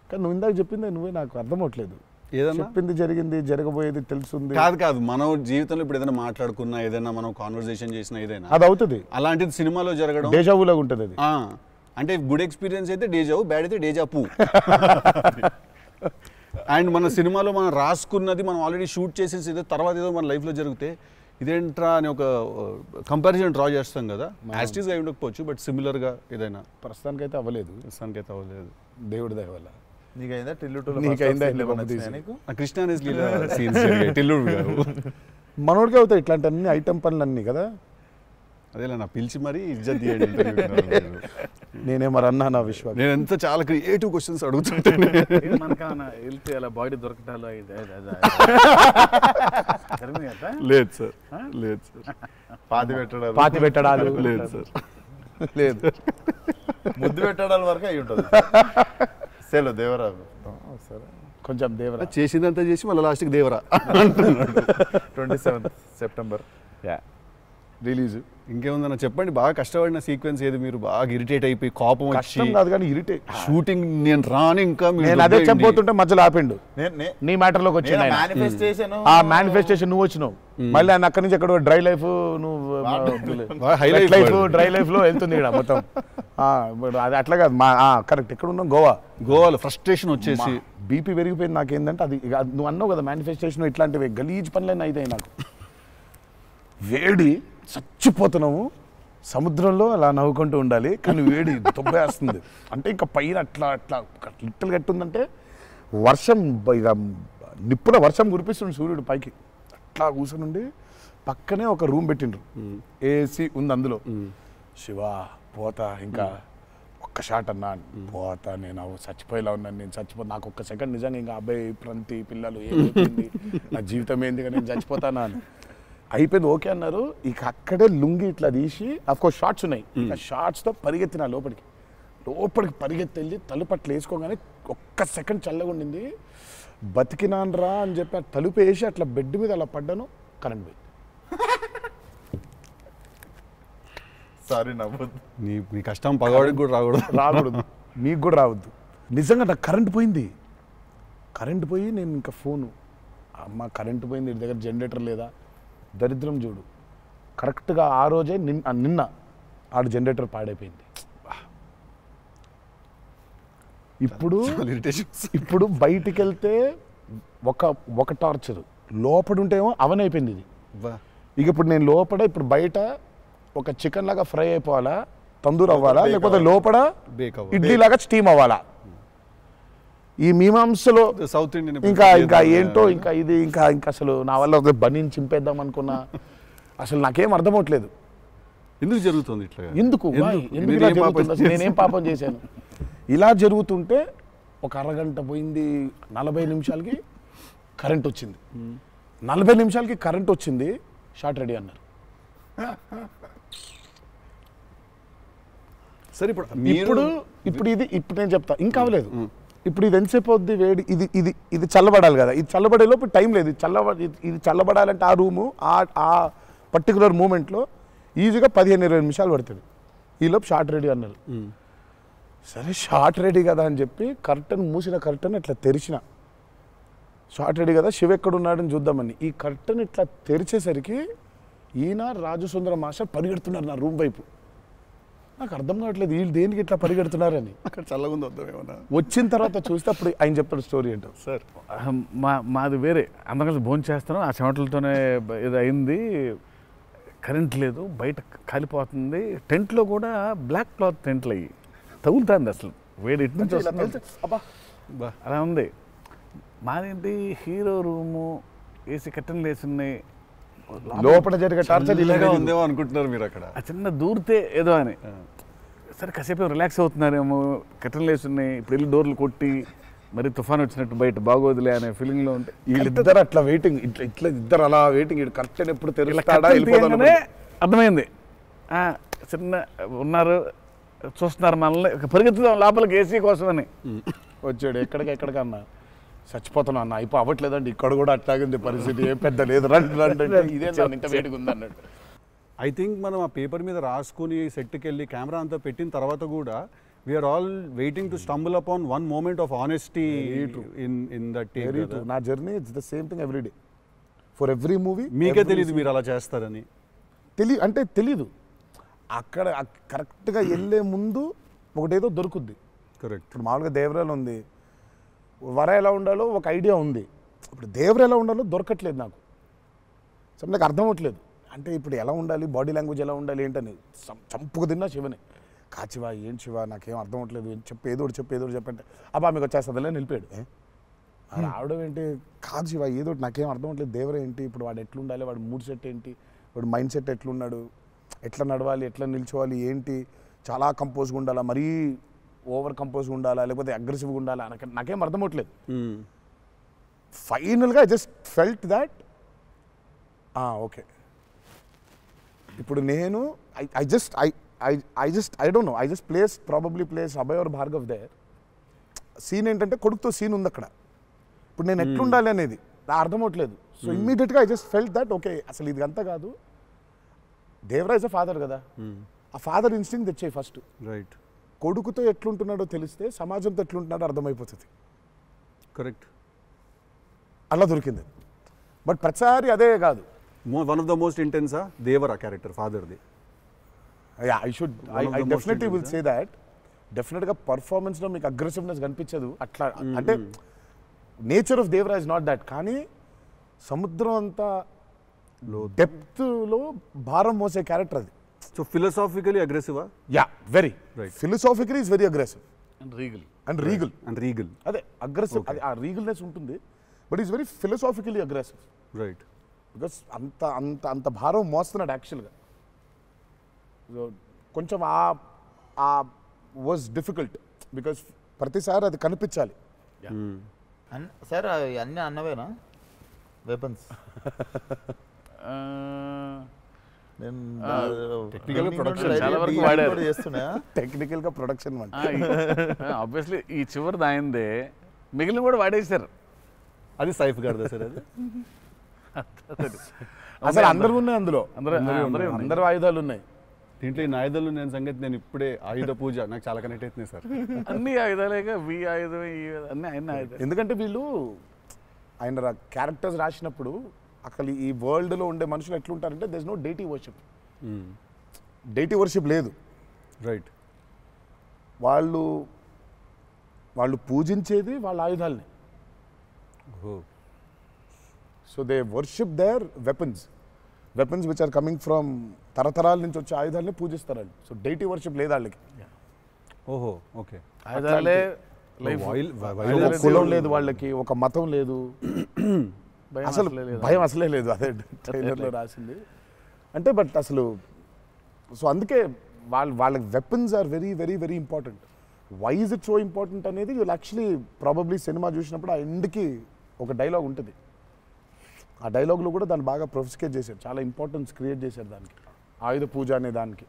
కానీ నువ్వు ఇందాక చెప్పింది నువ్వే నాకు అర్థం అవట్లేదు. చెప్పింది జరిగింది, జరగబోయేది తెలుసుంది. కాదు మనం జీవితంలో ఇప్పుడు ఏదైనా మాట్లాడుకున్నా, ఏదైనా మనం కాన్వర్సేషన్ చేసినా, ఏదైనా అది అవుతుంది. అలాంటిది సినిమాలో జరగడం డేజావులాగా ఉంటుంది అది. అంటే గుడ్ ఎక్స్పీరియన్స్ అయితే డేజావు, బ్యాడ్ అయితే డేజాపు. అండ్ మన సినిమాలో మనం రాసుకున్నది మనం ఆల్రెడీ షూట్ చేసేసి ఏదో తర్వాత ఏదో మన లైఫ్లో జరిగితే ఇదేంట్రా అని ఒక కంపారిజన్ డ్రా చేస్తాం కదా. యాస్టీస్గా అయి ఉండకపోవచ్చు, బట్ సిమిలర్గా ఏదైనా. ప్రస్తుతానికైతే అవ్వలేదు. దేవుడి దయ వల్ల. నీకైందా కృష్ణ టిల్లుడు మనోడికి అవుతాయి ఇట్లాంటి అన్ని ఐటమ్ పనులు అన్నీ కదా. అదేలా నా పిలిచి మరీ ఇజ్జత్ తీయండి. నేనే మరి అన్నా నా విశ్వాసం. నేను ఎంత చాలా క్రియేటివ్ క్వశ్చన్స్ అడుగుతుంటాను. వెళ్తే అలా బాడీ దొరకటాలు లేదు సార్, లేదు సార్. పాతి పెట్టడాలు లేదు సార్, లేదు. ముద్దు పెట్టడాల వరకు అయి ఉంటుంది. సెలవు దేవరా సరే కొంచెం దేవరా చేసిందంతా చేసి మళ్ళీ లాస్ట్కి దేవరా 27th September రిలీజ్. ఇంకేముందన్న చెప్పండి. బాగా కష్టపడిన సీక్వెన్స్ ఏది? మీరు బాగా ఇరిటేట్ అయిపోయి కోపం కష్టం కాదు కానీ ఇరిటేట్. షూటింగ్ నేను రాను ఇంకా నేను అదే చెప్పబోతుంటే మధ్యలో ఆపిండు. నీ మ్యాటర్లోకి వచ్చింది. ఆ మేనిఫెస్టేషన్ నువ్వు వచ్చినావు, మళ్ళీ ఆయన అక్కడి నుంచి ఎక్కడ డ్రై లైఫ్ డ్రై లైఫ్ లో వెళ్తుంది ఇక్కడ మొత్తం. అది అట్లా కాదు కరెక్ట్. ఎక్కడ ఉన్నాం? గోవాలో ఫ్రస్ట్రేషన్ వచ్చేసి బీపీ పెరిగిపోయింది. నాకేందంటే అది నువ్వు అన్నావు కదా మేనిఫెస్టేషన్ ఇట్లాంటివి గలీజ్ పనులన్నీ అయితే నాకు వేడి చచ్చిపోతున్నాము. సముద్రంలో అలా నవ్వుకుంటూ ఉండాలి కానీ వేడి దొబ్బేస్తుంది. అంటే ఇంకా పైన అట్లా లిట్టలు కట్టుందంటే వర్షం ఇక నిప్పున వర్షం కురిపిస్తుంది సూర్యుడు పైకి. అట్లా కూర్చొని పక్కనే ఒక రూమ్ పెట్టిండ్రు, ఏసీ ఉంది అందులో. శివా పోతా ఇంకా ఒక్క షాట్ అన్నా పోతా, నేను చచ్చిపోయేలా ఉన్నాను, నేను చచ్చిపోతా. నాకు ఒక్క సెకండ్ నిజంగా ఇంకా అబ్బాయి ప్రంతి పిల్లలు ఏమైంది నా జీవితం ఏంది నేను చచ్చిపోతానా అని అయిపోయింది. ఓకే అన్నారు. ఇక అక్కడే లుంగి ఇట్లా తీసి అఫ్కోర్స్ షార్ట్స్ ఉన్నాయి, ఆ షార్ట్స్తో పరిగెత్తిన లోపలికి పరిగెత్తి వెళ్ళి తలుపు అట్లా వేసుకోగానే ఒక్క సెకండ్ చల్లగా ఉండింది. బతికినాన్రా అని చెప్పి ఆ తలుపు వేసి అట్లా బెడ్ మీద అలా పడ్డాను. కరెంట్ పోయింది. సారీ నవ్వద్దు. నీ కష్టం పగవాడికి కూడా రాకూడదు, మీకు కూడా రావద్దు. నిజంగా నాకు కరెంట్ పోయింది. కరెంట్ పోయి నేను ఇంకా ఫోను, అమ్మ కరెంట్ పోయింది, ఇంటి దగ్గర జనరేటర్ లేదా? దరిద్రం చూడు, కరెక్ట్గా ఆ రోజే నిన్న ఆడు జనరేటర్ పాడైపోయింది. ఇప్పుడు బయటికి వెళ్తే ఒక టార్చర్, లోపల ఉంటేమో అవన్ అయిపోయింది ఇది. ఇక ఇప్పుడు నేను లోపల ఇప్పుడు బయట ఒక చికెన్ లాగా ఫ్రై అయిపోవాలా, తందూరు అవ్వాలా, లేకపోతే లోపల ఇడ్లీ లాగా స్టీమ్ అవ్వాలా. ఈ మీమాంసలో సౌత్ ఇండియన్ ఇంకా ఏంటో ఇంకా ఇది ఇంకా అసలు నా వల్ల ఒక బనీని చింపేద్దాం అనుకున్నా అసలు నాకేం అర్థమవట్లేదు. ఎందుకు జరుగుతుంది ఇట్లా? ఎందుకు ఇలా జరుగుతుంది? అసలు నేనేం పాపం చేశాను? ఇలా జరుగుతుంటే ఒక అరగంట పోయింది, 40 నిమిషాలకి కరెంట్ వచ్చింది. 40 నిమిషాలకి కరెంట్ వచ్చింది, షార్ట్ రెడీ అన్నారు. సరే ఇప్పుడు నేను చెప్తా, ఇంకా అవ్వలేదు. ఇప్పుడు ఇది ఎంతసేపు అవుద్ది వేడి? ఇది చల్లబడాలి కదా, ఇది చల్లబడే లోపు టైం లేదు. ఇది చల్లబడాలంటే ఆ రూము ఆ పర్టికులర్ మూమెంట్లో ఈజీగా 15-20 నిమిషాలు పడుతుంది. ఈలోపు షార్ట్ రెడీ అన్నారు. సరే షార్ట్ రెడీ కదా అని చెప్పి మూసిన కర్టన్ ఇట్లా తెరిచిన. షార్ట్ రెడీ కదా, శివ ఎక్కడున్నాడని చూద్దామని ఈ కర్టన్ ఇట్లా తెరిచేసరికి ఈయన రాజు సుందర మాస్టర్ పరిగెడుతున్నారు నా రూమ్ వైపు. నాకు అర్థం కావట్లేదు వీళ్ళు దేనికి ఇట్లా పరిగెడుతున్నారని. అక్కడ చల్లగా ఉంది వద్దాం ఏమన్నా. వచ్చిన తర్వాత చూస్తే అప్పుడు ఆయన చెప్తాడు స్టోరీ ఏంటో. సార్ మాది వేరే, అందరం కలిసి భోజనం చేస్తాను, ఆ చెమటలతోనే ఇది అయింది. కరెంట్ లేదు, బయట కాలిపోతుంది. టెంట్లో కూడా బ్లాక్ క్లాత్ టెంట్లు అయ్యి తగులుతుంది, అసలు వేడి ఇటు నుంచి వస్తుంది. అలా ఉంది. మాదేంటి హీరో రూము, ఏసీ కట్టెలు వేసి ఉన్నాయి, లోపల జరిగే టార్చర్ ఇలాగా ఉందేమో అనుకుంటున్నారు మీరు అక్కడ. ఆ చిన్న దూరితే ఏదో అని. సరే కాసేపు రిలాక్స్ అవుతున్నారేమో, కట్టెలు వేసి ఉన్నాయి, ఇప్పుడు వెళ్ళి డోర్లు కొట్టి మరి తుఫాన్ వచ్చినట్టు బయట బాగోదులే అనే ఫీలింగ్లో ఉంటే వీళ్ళిద్దరు అట్లా వెయిటింగ్, ఇట్లా ఇద్దరు అలా వెయిటింగ్. కర్టెన్ ఎప్పుడు తెరుస్తాడా అర్థమైంది. చిన్న ఉన్నారు, చూస్తున్నారు మనల్ని, పరిగెత్తుదాం లోపలికి ఏసీ కోసం అని వచ్చాడు. ఎక్కడికన్నా చచ్చిపోతున్నా అన్న, అయిపో అవ్వట్లేదండి, ఇక్కడ కూడా అట్లాగింది పరిస్థితి, ఏం పెద్ద లేదు, రండి ఇదే ఇంత వేడిగా ఉంది అన్నట్టు. ఐ థింక్ మనం ఆ పేపర్ మీద రాసుకుని సెట్కి వెళ్ళి కెమెరా అంతా పెట్టిన తర్వాత కూడా we're all waiting to stumble upon one moment of honesty in that take. నా journey it's the same thing every day for every movie. మీకే తెలియదు మీరు అలా చేస్తారని? తెలీదు. అక్కడ కరెక్ట్గా వెళ్ళే ముందు ఒకటేదో దొరుకుద్ది. కరెక్ట్. ఇప్పుడు మామూలుగా దేవరాలు ఉంది, వర ఎలా ఉండాలో ఒక ఐడియా ఉంది. ఇప్పుడు దేవర ఎలా ఉండాలో దొరకట్లేదు నాకు. సో నాకు అర్థం అవ్వట్లేదు. అంటే ఇప్పుడు ఎలా ఉండాలి, బాడీ లాంగ్వేజ్ ఎలా ఉండాలి ఏంటని చంపుకు తిన్నా శివని. కాచివా ఏం శివ నాకేం అర్థం అవ్వట్లేదు, ఏదో చెప్పంటే అబ్బా మీకు వచ్చేస్తుందిలే నిలిపాడు. రావడం ఏంటి, కాదు శివ ఏదో నాకేం అర్థం అవ్వట్లేదు, దేవర ఏంటి, ఇప్పుడు వాడు ఎట్లుండాలి, వాడు మూడ్ సెట్ ఏంటి, వాడు మైండ్ సెట్ ఎట్లున్నాడు, ఎట్లా నడవాలి, ఎట్లా నిల్చోవాలి ఏంటి, చాలా కంపోజ్గా ఉండాలా, మరీ ఓవర్ కంపోజ్గా ఉండాలా, లేకపోతే అగ్రెసివ్గా ఉండాలా, నాకేం అర్థం అవ్వట్లేదు. ఫైనల్గా I just felt that okay ఇప్పుడు నేను I don't know, I just probably placed Abhay or Bhargav there. Scene ఏంటంటే కొడుకుతో సీన్ ఉంది అక్కడ. ఇప్పుడు నేను ఎట్లుండాలి అనేది నా అర్థం అవట్లేదు. సో ఇమ్మీడియట్గా I just felt that okay అసలు ఇది అంతా కాదు, దేవరాజ్ ఫాదర్ కదా, ఆ ఫాదర్ ఇన్స్టింక్ట్ తెచ్చాయి ఫస్ట్. రైట్. కొడుకుతో ఎట్లుంటున్నాడో తెలిస్తే సమాజంతో ఎట్లుంటున్నాడో అర్థమైపోతుంది. కరెక్ట్. అలా దొరికింది. బట్ ప్రతిసారి అదే కాదు. వన్ ఆఫ్ ద మోస్ట్ ఇంటెన్సా దేవరా క్యారెక్టర్ ఫాదర్ది. I definitely will say that. డెఫినెట్గా పర్ఫార్మెన్స్లో మీకు అగ్రెసివ్నెస్ కనిపించదు అట్లా. అంటే nature of Devara is not that. కానీ సముద్రం అంతా డెప్త్లో భారం మోసే క్యారెక్టర్ అది. సో ఫిలసాఫికలీ అగ్రెసివా? Yeah, very. Philosophically is very aggressive and regal. అదే అగ్రెసివ్, అది ఆ రీగల్నెస్ ఉంటుంది. But is very philosophically aggressive. Right. Because అంత భారం మోస్తున్నాడు యాక్చువల్గా. కొంచెం ఆ వాజ్ డిఫికల్ట్ బికాస్ ప్రతిసారి అది కనిపించాలి. సార్ అన్నీ అన్నవేనా వెపన్స్? టెక్నికల్గా ప్రొడక్షన్ ఆబ్వియస్లీ ఈ చివరిది ఆయనదే, మిగిలిన కూడా వాడేశారు. అది సైఫ్ గారిదా సార్? అది అసలు అందరూ ఉన్నాయి అందులో, అందరూ ఆయుధాలు ఉన్నాయి దీంట్లో. ఈ ఆయుధాలు నేను సంగతి నేను ఇప్పుడే ఆయుధ పూజ నాకు చాలా కనెక్ట్ అవుతున్నాయి సార్. అన్ని ఆయుధాలేక వి ఆయుధం అన్ని ఆయన ఆయుధాలు. ఎందుకంటే వీళ్ళు ఆయన క్యారెక్టర్స్ రాసినప్పుడు అసలు ఈ వరల్డ్లో ఉండే మనుషులు ఎట్లుంటారంటే there is no deity worship. Deity worship లేదు. రైట్. వాళ్ళు పూజించేది వాళ్ళ ఆయుధాలని. So they worship their weapons which are coming from తరతరాల నుంచి వచ్చే ఆయుధాలని పూజిస్తారు వాళ్ళు. సో డైటీ వర్షిప్ లేదు వాళ్ళకి. ఓహో, ఓకే. ఆయుధాలే ఒక కులం లేదు వాళ్ళకి, ఒక మతం లేదు, అసలు భయం అసలే లేదు. అదే ట్రైలర్లో రాసింది అంటే. బట్ అసలు సో అందుకే వాళ్ళకి weapons are very very very important. Why is it so important అనేది వీళ్ళు యాక్చువల్లీ ప్రాబబ్లీ సినిమా చూసినప్పుడు ఆ ఎండ్కి ఒక డైలాగ్ ఉంటుంది. ఆ డైలాగ్లో కూడా దాన్ని బాగా ప్రొఫిస్కేట్ చేశారు, చాలా ఇంపార్టెన్స్ క్రియేట్ చేశారు దానికి, ఆయుధ పూజ అనే దానికి.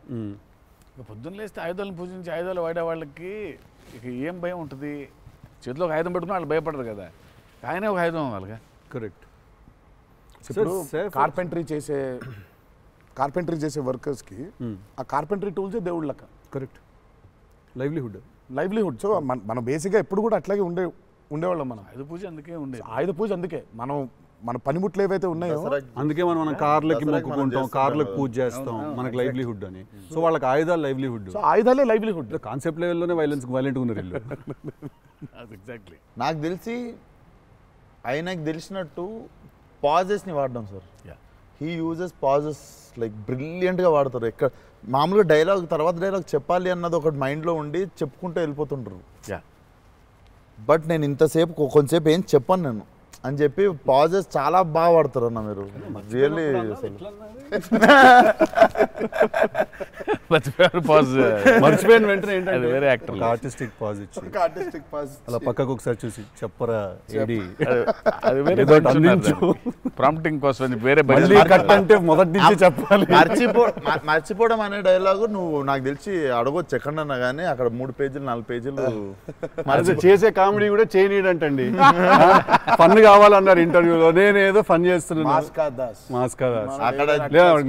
ఇక పొద్దున్న లేస్తే ఆయుధాలను పూజించి ఆయుధాలు వాడే వాళ్ళకి ఇక ఏం భయం ఉంటుంది? చేతిలో ఒక ఆయుధం పెట్టుకుని వాళ్ళు భయపడరు కదా, ఆయనే ఒక ఆయుధం వాళ్ళగా. కరెక్ట్. ఇప్పుడు కార్పెంటరీ చేసే వర్కర్స్కి ఆ కార్పెంటరీ టూల్సే దేవుళ్ళ లెక్క. కరెక్ట్. లైవ్లీహుడ్. సో మనం బేసిక్గా ఎప్పుడు కూడా అట్లాగే ఉండేవాళ్ళం. మనం ఆయుధ పూజ అందుకే ఉండేది. ఆయుధ పూజ అందుకే మన పనిముట్లు ఏవైతే ఉన్నాయో అందుకే మనం కార్లకి మొక్కుకుంటాం, కార్లకు పూజ చేస్తాం, మనకు లైవ్లీహుడ్ అని. సో వాళ్ళకి ఆయుధాలు లైవ్లీహుడ్. సో ఆయుధాలే లైవ్లీహుడ్. కాన్సెప్ట్ లెవెల్లోనే వైలెంట్ ఉన్నారు వీళ్ళు. ఎగ్జాక్ట్లీ. నాకు తెలిసి ఆయనకు తెలిసినట్టు పాజెస్ని వాడడం sir. He uses pauses like బ్రిలియంట్గా వాడతారు. ఎక్కడ మామూలుగా డైలాగ్ తర్వాత డైలాగ్ చెప్పాలి అన్నది ఒకటి మైండ్లో ఉండి చెప్పుకుంటూ వెళ్ళిపోతుంటారు. బట్ నేను ఇంతసేపు కొంతసేపు ఏం చెప్పాను నేను అని చెప్పి పాజెస్ చాలా బాగా వాడతారు అన్న మీరు. రియల్లీ మర్చిపోయిన వెంటనే అది వేరే యాక్టర్ ఆర్టిస్టిక్ పాజ్ ఇచ్చి అలా పక్కకు ఒకసారి చూసి చెప్పరా ఏడి అది వేరే ప్రాంప్టింగ్ కోసం వేరే కట్ అంటే మొదటి నుంచి చెప్పాలి. మర్చిపోవడం అనే డైలాగు నువ్వు నాకు తెలిసి అడగొచ్చు ఎక్కడన్నా కానీ అక్కడ 3 పేజీలు 4 పేజీలు చేసే కామెడీ కూడా చేయనీడంటండి. ఫన్ కావాలన్నారు ఇంటర్వ్యూలో, నేనేదో ఫన్ చేస్తున్నాను. అక్కడ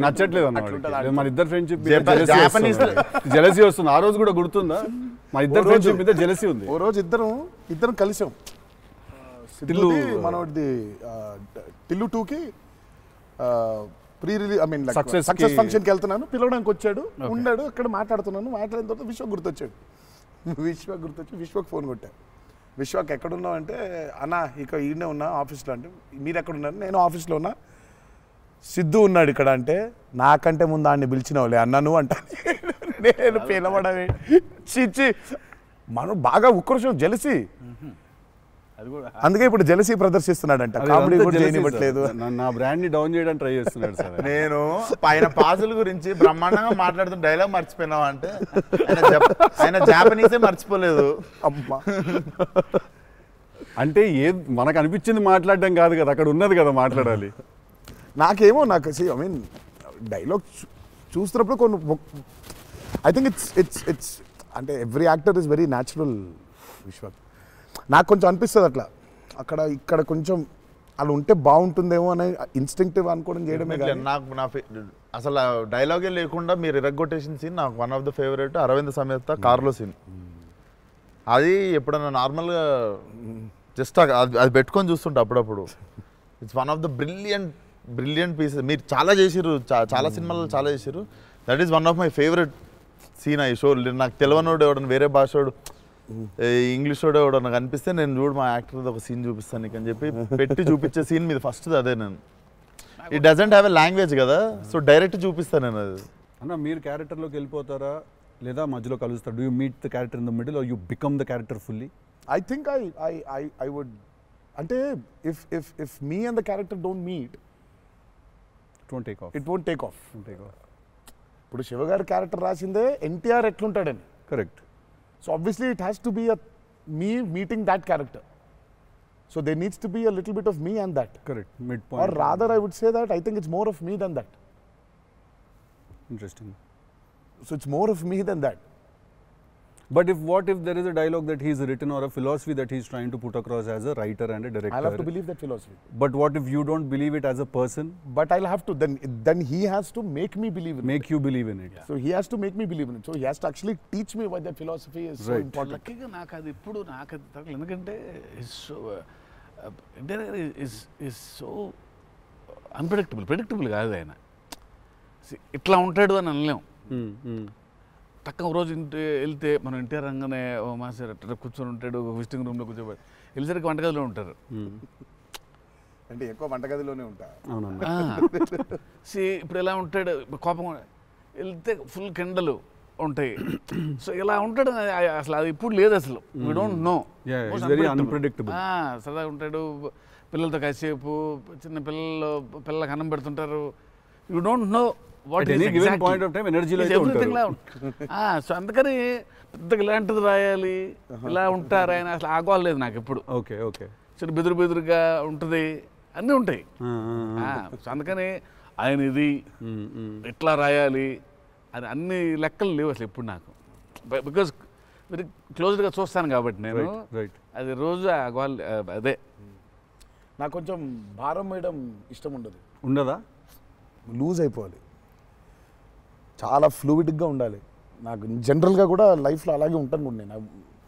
నచ్చట్లేదు అన్నమాట. మన ఇద్దరు ఫ్రెండ్షిప్ జెలసీ వస్తుంది. ఆ రోజు కూడా గుర్తుందా? మా ఇద్దరు ఫ్రెండ్షిప్ మీద జెలసీ ఉంది. ఓ రోజు ఇద్దరం కలిసాం. మనది టిల్లు 2కి pre release I mean success ఫంక్షన్కి వెళ్తున్నాను, పిలవడానికి వచ్చాడు, ఉన్నాడు అక్కడ, మాట్లాడుతున్నాను. మాట్లాడిన తర్వాత విశ్వక్ గుర్తొచ్చి విశ్వక్ ఫోన్ కొట్టా. విశ్వక్ ఎక్కడున్నావు అంటే, అన్న ఇక ఈయనే ఉన్నా ఆఫీస్లో. అంటే మీరు ఎక్కడున్నారు? నేను ఆఫీస్లో ఉన్నా. సిద్ధు ఉన్నాడు ఇక్కడ అంటే, నాకంటే ముందు ఆయన్ని పిలిచినవులే అన్నాను అంట. నేను పిలవడమే చిచ్చి. మనం బాగా ఉక్రోషం, జెలసీ. అందుకే ఇప్పుడు జెలసీ ప్రదర్శిస్తున్నాడంట. కామెడీ కూడా చేయనివ్వట్లేదు. నా బ్రాండ్ ని డౌన్ చేయడానికి ట్రై చేస్తున్నాడు సార్. నేను ఆయన పాజుల గురించి బ్రహ్మాండంగా మాట్లాడుతున్న డైలాగ్ మర్చిపోయినావా అంటే, ఆయన జాపనీసే మర్చిపోలేదు. అమ్మా అంటే మనకు అనిపించింది మాట్లాడడం కాదు కదా, అక్కడ ఉన్నది కదా మాట్లాడాలి. నాకు ఐ మీన్ డైలాగ్ చూస్తున్నప్పుడు కొన్ని ఐ థింక్ ఇట్స్ అంటే every actor is very natural. Vishwak నాకు కొంచెం అనిపిస్తుంది అట్లా, ఇక్కడ కొంచెం అలా ఉంటే బాగుంటుందేమో అని ఇన్స్టింక్టివ్ అనుకోవడం చేయడమే. నాకు అసలు డైలాగే లేకుండా మీరు ఇరగ్గొట్టేసిన సీన్ నాకు one of the favourite. Aravinda Sametha కార్లో సీన్. అది ఎప్పుడన్నా నార్మల్గా జస్ట్ అది పెట్టుకొని చూస్తుంటా అప్పుడప్పుడు. It's one of the brilliant pieces. మీరు చాలా చేసిర్రు, చాలా సినిమాలు చాలా చేసిర్రు. That is one of my favourite scene. ఈ షో నాకు తెలియనోడు ఎవడన్నా, వేరే భాషోడు, ఇంగ్లీష్ వాడు ఎవడో నాకు అనిపిస్తే, నేను చూడు మా యాక్టర్ ఒక సీన్ చూపిస్తాను నీకు అని చెప్పి పెట్టి చూపించే సీన్ మీద ఫస్ట్ అదే. నేను it doesn't have a language కదా, సో డైరెక్ట్ చూపిస్తాను నేను అది. అన్న మీరు క్యారెక్టర్లోకి వెళ్ళిపోతారా లేదా మధ్యలో కలుస్తారు? Do you meet the character in the middle or you become the character fully? I think I would. అంటే if me and the character don't meet, it won't take off. ఇప్పుడు శివగారి క్యారెక్టర్ రాసిందే ఎన్టీఆర్ ఎట్లుంటాడని. Correct. So obviously it has to be me meeting that character. So there needs to be a little bit of me and that. Correct. Midpoint. Or rather I would say that I think it's more of me than that. Interesting. So it's more of me than that. But what if there is a dialogue that he's written or a philosophy that he's trying to put across as a writer and a director? I'll have to believe that philosophy. But what if you don't believe it as a person? But I'll have to. Then he has to make me believe in it. Make you believe in it. Yeah. So he has to make me believe in it. So he has to actually teach me why that philosophy is so important. లక్కీగా నాకు అది ఇప్పుడు తగ్గలేదు. ఎందుకంటే is so predictable కాదు ఆయన. ఇట్లా ఉంటాడు అని అనలేం. తక్కువ రోజు వెళ్తే మనం ఎన్టీఆర్ రంగానే ఓ మాస్టర్ అట్లా కూర్చొని ఉంటాడు, విజిటింగ్ రూమ్లో కూర్చోబెట్టి, వెళ్ళేసరికి వంటగదిలో ఉంటారు. అంటే ఎక్కువ వంటగదిలోనే ఉంటా. ఇప్పుడు ఎలా ఉంటాడు, కోపం వెళ్తే ఫుల్ కెండలు, ఉంటాయి. సో ఇలా ఉంటాడు అసలు అది ఇప్పుడు లేదు అసలు. We don't know. Yeah, it's very unpredictable. సరదాగా ఉంటాడు, పిల్లలతో కాసేపు, చిన్న పిల్లలకు అన్నం పెడుతుంటారు. You don't know what At any given point of time, energy లో అయితే ఉంటారు. సో అందుకని పెద్దగా ఇలాంటిది రాయాలి, ఇలా ఉంటారు ఆయన అసలు ఆగోలేదు నాకు ఎప్పుడు. Okay okay. చిన్న బెదురుగా ఉంటుంది, అన్నీ ఉంటాయి. సో అందుకని ఆయన ఇది ఇట్లా రాయాలి అని అన్ని లెక్కలు లేవు అసలు ఎప్పుడు నాకు. బికాజ్ వెరీ క్లోజ్గా చూస్తాను కాబట్టి నేను రైట్. అది రోజు అదే నాకు కొంచెం భారం వేయడం ఇష్టం ఉండదు. ఉండదా? లూజ్ అయిపోవాలి, చాలా ఫ్లూయిడ్గా ఉండాలి. నాకు జనరల్గా కూడా లైఫ్లో అలాగే ఉంటాను కూడా నేను.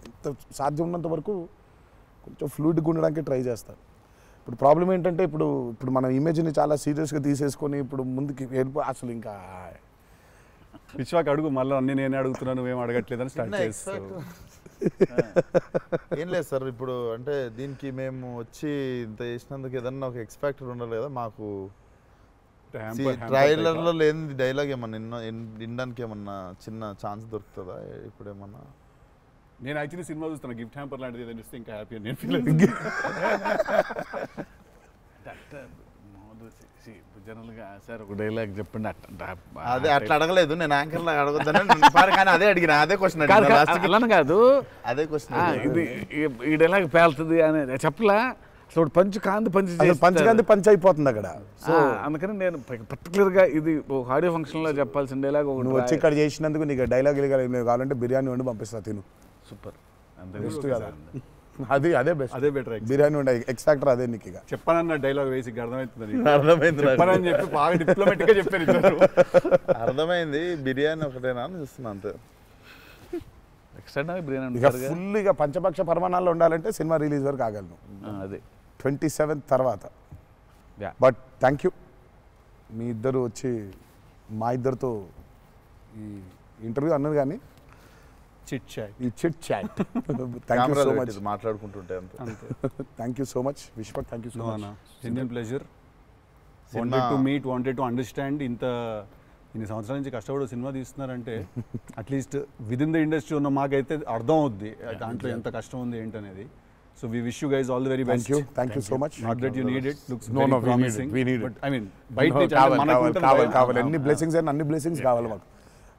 ఎంత సాధ్యం ఉన్నంత వరకు కొంచెం ఫ్లూయిడ్గా ఉండడానికి ట్రై చేస్తాను. ఇప్పుడు ప్రాబ్లం ఏంటంటే ఇప్పుడు మన ఇమేజ్ని చాలా సీరియస్గా తీసేసుకొని ఇప్పుడు ముందుకి అసలు ఇంకా విశ్వాక్ అడుగు మళ్ళీ అన్ని నేనే అడుగుతున్నాను, నువ్వేం అడగట్లేదని స్టార్ట్ చేస్తావు. ఏం లేదు సార్, ఇప్పుడు అంటే దీనికి మేము వచ్చి ఇంత చేసినందుకు ఏదన్నా ఒక ఎక్స్పెక్టర్ ఉండాలి కదా మాకు. ట్రైలర్లో లేని డైలాగ్ ఏమన్నా వినడానికి ఏమన్నా చిన్న ఛాన్స్ దొరుకుతుందా ఇప్పుడు ఏమన్నా? నేను యాక్చువల్లీ సినిమా చూస్తాను, గిఫ్ట్ హ్యాంపర్ లాంటిది ఏదైనా ఇస్తే ఇంకా హ్యాపీ అని నేను ఫీల్ జనరల్గా సార్ ఒక డైలాగ్ చెప్పండి. అదే అట్లా అడగలేదు నేను, యాంకర్లో అడగొద్దని కానీ అదే అడిగిన, అదే క్వశ్చన్ అలా కాదు, అదే క్వశ్చన్. ఇది ఈ డైలాగ్ పేలుతుంది అని చెప్పలా. అసలు పంచ్ పంచ్ అయిపోతుంది అక్కడ. సో అందుకని నేను పర్టికులర్గా ఇది ఒక ఆడియో ఫంక్షన్లో చెప్పాల్సిన డైలాగ్ ఒకటి. నువ్వు వచ్చి ఇక్కడ చేసినందుకు నీకు డైలాగ్ కావాలంటే బిర్యానీ వండి పంపిస్తా, తిను. సూపర్. బెస్ట్ కదా, అదే బెస్ట్, అదే బెటర్. బిర్యానీ వండి ఎక్స్ ఫ్యాక్టర్ అదే నీకు. ఇక చెప్పానన్న డైలాగ్ వేసి అర్థమవుతుంది, అర్థమైంది చెప్పానని చెప్పి బాగా డిప్లొమాటిక్గా చెప్పారు ఇద్దరు. అర్థమైంది, బిర్యానీ ఒకటేనా అని చూస్తున్నా అంతే. ఎక్స్ట్రా బిర్యానీ ఇక ఫుల్ ఇక పంచపక్ష పరమాణాల్లో ఉండాలంటే సినిమా రిలీజ్ వరకు ఆగలను, అదే 27th తర్వాత. Yeah. బట్ థ్యాంక్ యూ మీ ఇద్దరు వచ్చి మా ఇద్దరితో ఈ ఇంటర్వ్యూ అన్నది కానీ చిట్ చాట్, ఈ chit chat. Thank you so much, మాట్లాడుకుంటుంటే అంతే. Thank you so much Vishwak, thank you so much. Genuine pleasure. Wanted to meet, wanted to understand. ఇన్ని సంవత్సరాల నుంచి కష్టపడి సినిమా తీస్తున్నారంటే at least with in the industry ఉన్న మాకైతే అర్థం అవుద్ది దాంట్లో ఎంత కష్టం ఉంది ఏంటనేది. So we wish you guys all the very best. Thank you so much. Not that you need it, looks No, very no, we need it, promising. we need it. But I mean బయట నుంచి కావాలి ఎన్ని blessings అయినా అన్ని blessings కావాలి మాకు.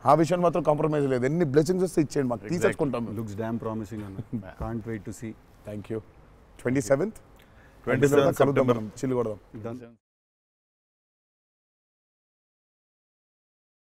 ఆ విషయం మాత్రం కాంప్రమైజ్ లేదు. ఎన్ని బ్లెస్సింగ్స్ వస్తే ఇచ్చేయండి మాకు, తీసేసుకుంటాం. లుక్స్ డామ్ ప్రామిసింగ్ అన్న. Can't wait to see. Thank you. 27th September. చిల్లు కొడదాం. Done.